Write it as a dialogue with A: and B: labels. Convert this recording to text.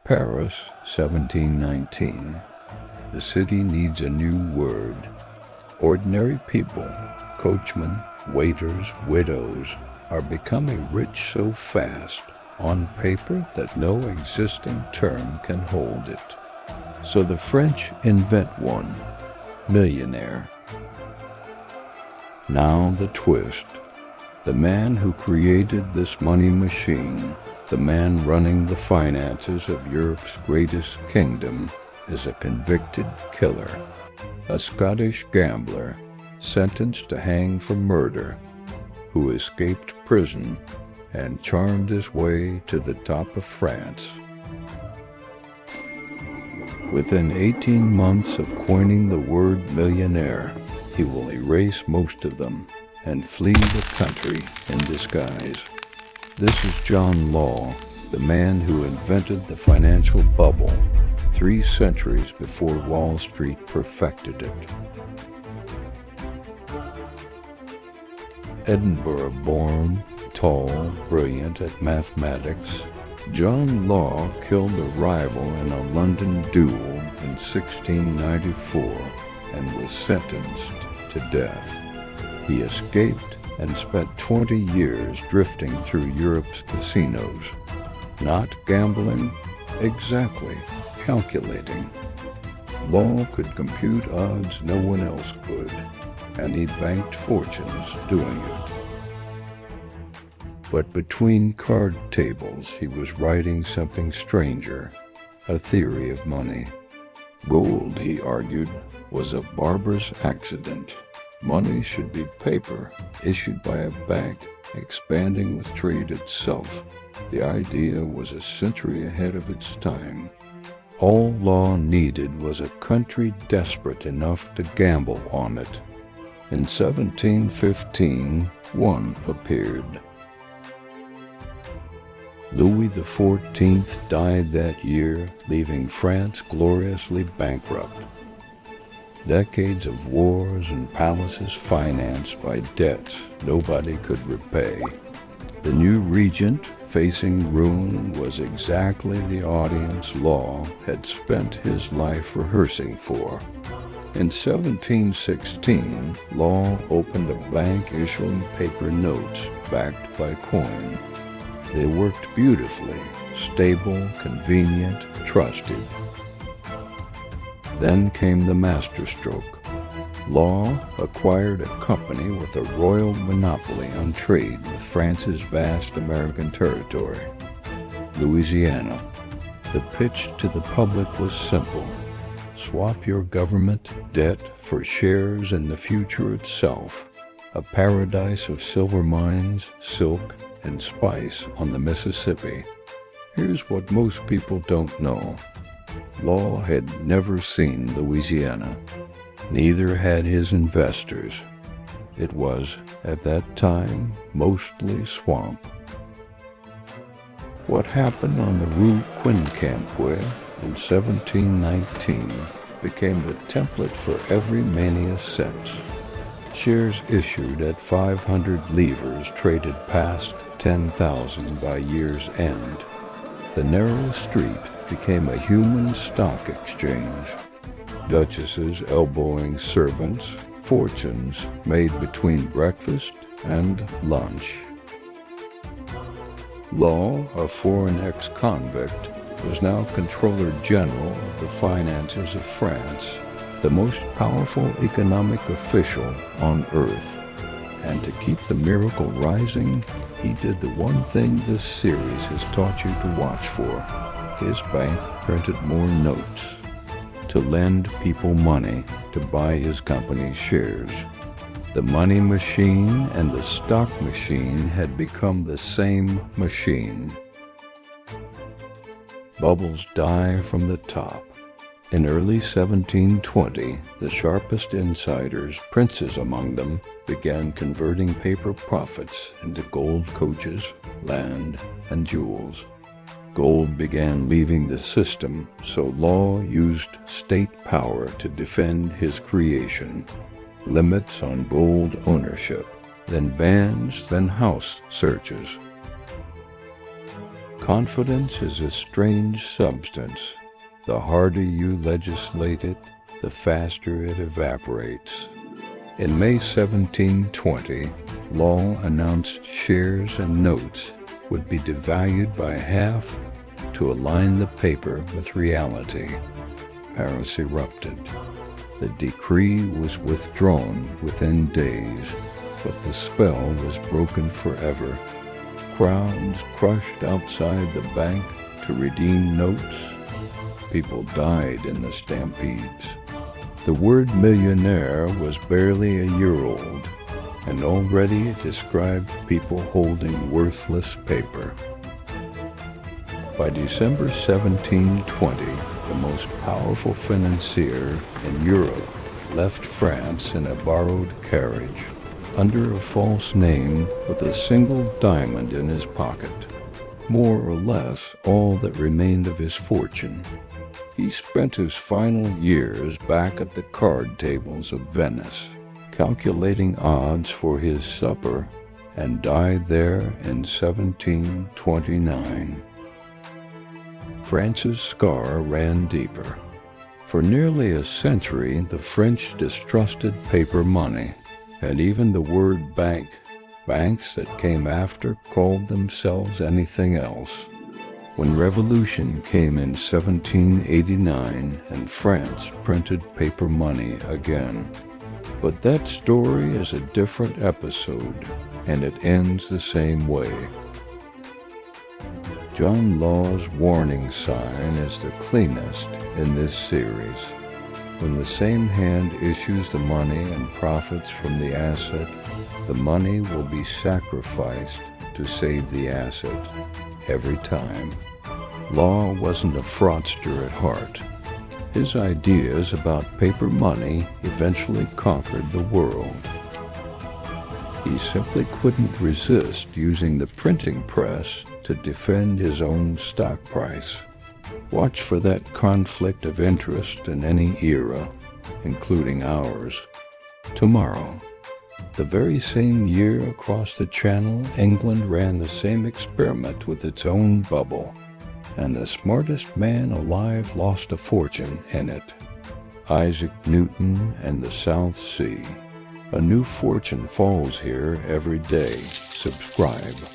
A: Paris, 1719. The city needs a new word. Ordinary people, coachmen, waiters, widows, are becoming rich so fast on paper that no existing term can hold it. So the French invent one, millionaire. Now the twist. The man who created this money machine, the man running the finances of Europe's greatest kingdom, is a convicted killer, a Scottish gambler sentenced to hang for murder, who escaped prison and charmed his way to the top of France. Within 18 months of coining the word millionaire, he will erase most of them and flee the country in disguise. This is John Law, the man who invented the financial bubble 3 centuries before Wall Street perfected it. Edinburgh-born, tall, brilliant at mathematics, John Law killed a rival in a London duel in 1694 and was sentenced to death. He escaped and spent 20 years drifting through Europe's casinos. Not gambling, exactly, calculating. Law could compute odds no one else could, and he banked fortunes doing it. But between card tables, he was writing something stranger, a theory of money. Gold, he argued, was a barbarous accident. Money should be paper, issued by a bank, expanding with trade itself. The idea was a century ahead of its time. All Law needed was a country desperate enough to gamble on it. In 1715, one appeared. Louis XIV died that year, leaving France gloriously bankrupt. Decades of wars and palaces financed by debts nobody could repay. The new regent, facing ruin, was exactly the audience Law had spent his life rehearsing for. In 1716, Law opened a bank issuing paper notes backed by coin. They worked beautifully, stable, convenient, trusted. Then came the masterstroke. Law acquired a company with a royal monopoly on trade with France's vast American territory, Louisiana. The pitch to the public was simple. Swap your government debt for shares in the future itself, a paradise of silver mines, silk, and spice on the Mississippi. Here's what most people don't know. Law had never seen Louisiana. Neither had his investors. It was, at that time, mostly swamp. What happened on the Rue Quincampoix in 1719 became the template for every mania since. Shares issued at 500 livres traded past 10,000 by year's end. The narrow street became a human stock exchange. Duchesses elbowing servants, fortunes made between breakfast and lunch. Law, a foreign ex-convict, was now Controller General of the finances of France, the most powerful economic official on earth. And to keep the miracle rising, he did the one thing this series has taught you to watch for. His bank printed more notes to lend people money to buy his company's shares. The money machine and the stock machine had become the same machine. Bubbles die from the top. In early 1720, the sharpest insiders, princes among them, began converting paper profits into gold coaches, land, and jewels. Gold began leaving the system, so Law used state power to defend his creation. Limits on gold ownership, then bans, then house searches. Confidence is a strange substance. The harder you legislate it, the faster it evaporates. In May 1720, law announced shares and notes would be devalued by half to align the paper with reality. Paris erupted. The decree was withdrawn within days, but the spell was broken forever. Crowds crushed outside the bank to redeem notes. People died in the stampedes. The word millionaire was barely a year old, and already it described people holding worthless paper. By December 1720, the most powerful financier in Europe left France in a borrowed carriage, under a false name with a single diamond in his pocket, more or less all that remained of his fortune. He spent his final years back at the card tables of Venice, calculating odds for his supper, and died there in 1729. France's scar ran deeper. For nearly a century, the French distrusted paper money, and even the word bank. Banks that came after called themselves anything else. When revolution came in 1789 and France printed paper money again. But that story is a different episode, and it ends the same way. John Law's warning sign is the cleanest in this series. When the same hand issues the money and profits from the asset, the money will be sacrificed to save the asset, every time. Law wasn't a fraudster at heart. His ideas about paper money eventually conquered the world. He simply couldn't resist using the printing press to defend his own stock price. Watch for that conflict of interest in any era, including ours. Tomorrow, the very same year across the Channel, England ran the same experiment with its own bubble, and the smartest man alive lost a fortune in it. Isaac Newton and the South Sea. A new fortune falls here every day. Subscribe.